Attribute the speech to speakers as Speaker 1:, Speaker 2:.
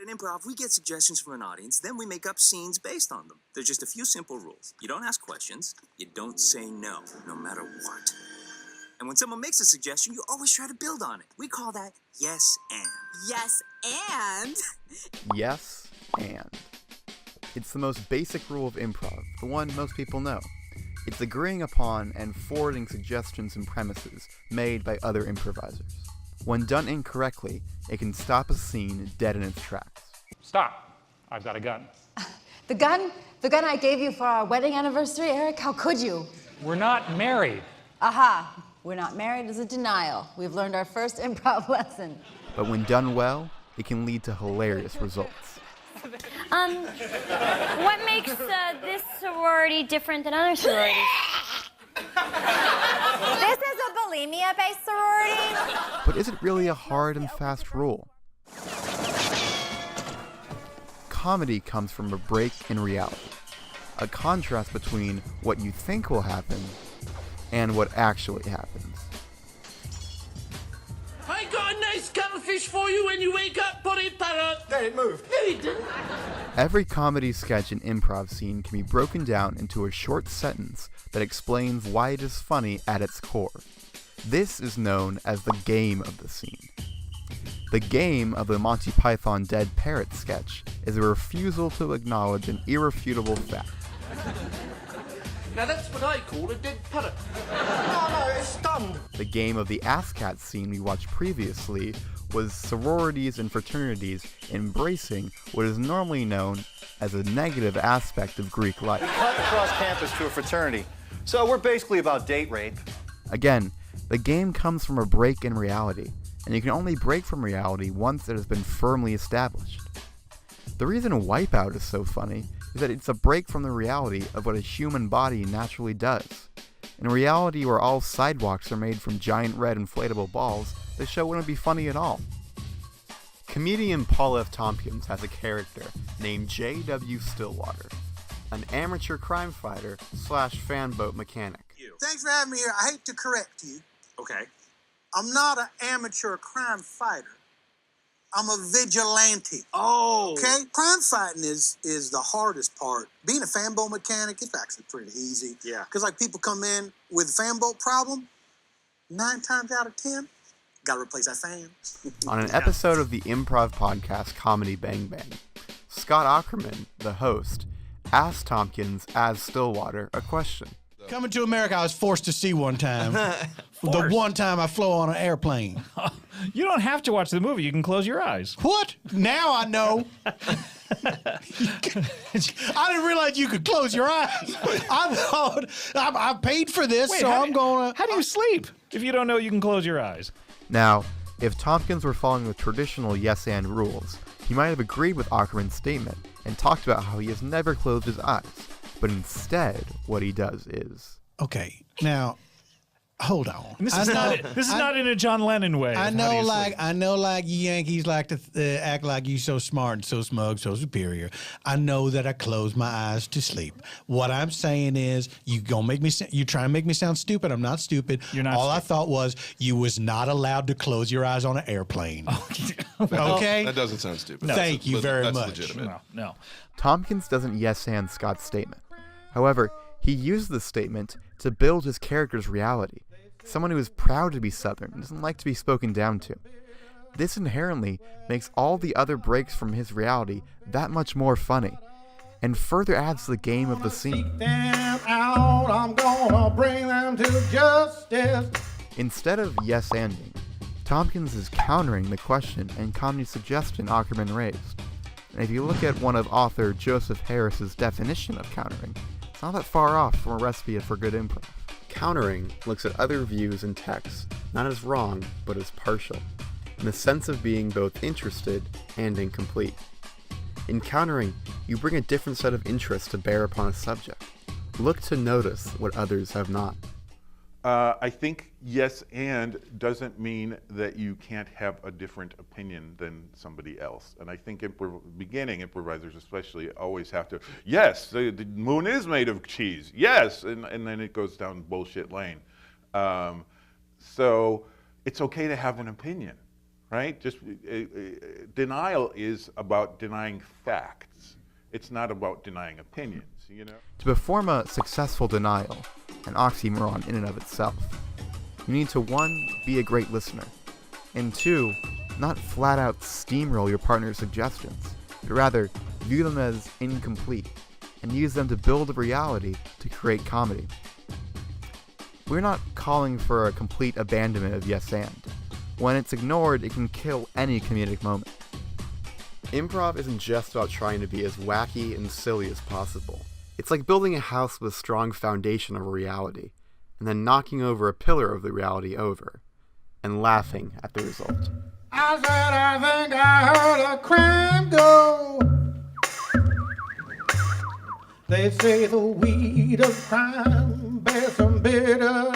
Speaker 1: In improv, we get suggestions from an audience, then we make up scenes based on them. There's just a few simple rules. You don't ask questions, you don't say no, no matter what. And when someone makes a suggestion, you always try to build on it. We call that yes and.
Speaker 2: Yes and?
Speaker 3: Yes and. It's the most basic rule of improv, the one most people know. It's agreeing upon and forwarding suggestions and premises made by other improvisers. When done incorrectly, it can stop a scene dead in its tracks.
Speaker 4: Stop. I've got a gun.
Speaker 5: The gun I gave you for our wedding anniversary, Eric? How could you?
Speaker 4: We're not married.
Speaker 5: Aha. We're not married is a denial. We've learned our first improv lesson.
Speaker 3: But when done well, it can lead to hilarious results.
Speaker 6: What makes this sorority different than other sororities?
Speaker 2: This is a bulimia-based sorority?
Speaker 3: But is it really a hard and fast rule? Comedy comes from a break in reality, a contrast between what you think will happen and what actually happens.
Speaker 7: I got a nice cuttlefish for you when you wake up, buddy parrot.
Speaker 8: Then it moved.
Speaker 7: No, it didn't.
Speaker 3: Every comedy sketch and improv scene can be broken down into a short sentence that explains why it is funny at its core. This is known as the game of the scene. The game of the Monty Python Dead Parrot sketch is a refusal to acknowledge an irrefutable fact.
Speaker 7: Now that's what I call a dead parrot.
Speaker 8: No, it's stunned.
Speaker 3: The game of the Ass Cat scene we watched previously was sororities and fraternities embracing what is normally known as a negative aspect of Greek life.
Speaker 8: We cut across campus to a fraternity, so we're basically about date rape.
Speaker 3: Again, the game comes from a break in reality, and you can only break from reality once it has been firmly established. The reason Wipeout is so funny is that it's a break from the reality of what a human body naturally does. In a reality where all sidewalks are made from giant red inflatable balls, the show wouldn't be funny at all. Comedian Paul F. Tompkins has a character named J.W. Stillwater, an amateur crime fighter / fanboat mechanic.
Speaker 9: Thanks for having me here. I hate to correct you.
Speaker 1: Okay.
Speaker 9: I'm not an amateur crime fighter. I'm a vigilante.
Speaker 1: Oh.
Speaker 9: Okay? Crime fighting is the hardest part. Being a fanboat mechanic, it's actually pretty easy.
Speaker 1: Yeah.
Speaker 9: Because, like, people come in with a fanboat problem, 9 times out of 10, gotta replace that fan.
Speaker 3: On an episode of the improv podcast Comedy Bang Bang, Scott Ackerman, the host, asked Tompkins as Stillwater a question.
Speaker 10: Coming to America, I was forced to see one time. The one time I flew on an airplane.
Speaker 4: You don't have to watch the movie. You can close your eyes.
Speaker 10: What? Now I know. I didn't realize you could close your eyes. I thought I paid for this,
Speaker 4: Wait,
Speaker 10: so I'm going to...
Speaker 4: How do you sleep if you don't know you can close your eyes?
Speaker 3: Now, if Tompkins were following the traditional yes-and rules, he might have agreed with Ackerman's statement and talked about how he has never closed his eyes. But instead, what he does is...
Speaker 10: Okay, now... Hold on.
Speaker 4: And this is not in a John Lennon way.
Speaker 10: I know, like you Yankees like to act like you so smart and so smug, so superior. I know that I close my eyes to sleep. What I'm saying is, you try and make me sound stupid. I'm not stupid.
Speaker 4: You're not.
Speaker 10: All
Speaker 4: stupid.
Speaker 10: I thought was you was not allowed to close your eyes on an airplane. Okay.
Speaker 11: That doesn't sound stupid.
Speaker 10: No. Thank you very
Speaker 11: that's
Speaker 10: much.
Speaker 11: Legitimate.
Speaker 4: No.
Speaker 3: Tompkins doesn't yes-and Scott's statement. However, he used the statement to build his character's reality. Someone who is proud to be Southern and doesn't like to be spoken down to. This inherently makes all the other breaks from his reality that much more funny, and further adds to the game of the scene.
Speaker 10: I'm gonna bring them to justice.
Speaker 3: Instead of yes-anding, Tompkins is countering the question and comedy suggestion Ackerman raised. And if you look at one of author Joseph Harris's definition of countering, it's not that far off from a recipe for good improv. Countering looks at other views and texts, not as wrong, but as partial, in the sense of being both interested and incomplete. In countering, you bring a different set of interests to bear upon a subject. Look to notice what others have not.
Speaker 11: I think yes and doesn't mean that you can't have a different opinion than somebody else. And I think beginning improvisers especially always have to, yes, the moon is made of cheese, yes, and then it goes down bullshit lane. So it's okay to have an opinion. right? Just denial is about denying facts. It's not about denying opinions, you know?
Speaker 3: To perform a successful denial, an oxymoron in and of itself, you need to 1, be a great listener, and 2, not flat out steamroll your partner's suggestions, but rather view them as incomplete and use them to build a reality to create comedy. We're not calling for a complete abandonment of yes and. When it's ignored, it can kill any comedic moment. Improv isn't just about trying to be as wacky and silly as possible. It's like building a house with a strong foundation of reality, and then knocking over a pillar of the reality over, and laughing at the result.
Speaker 10: I said I think I heard a crime go. They say the weed of crime bears some bitter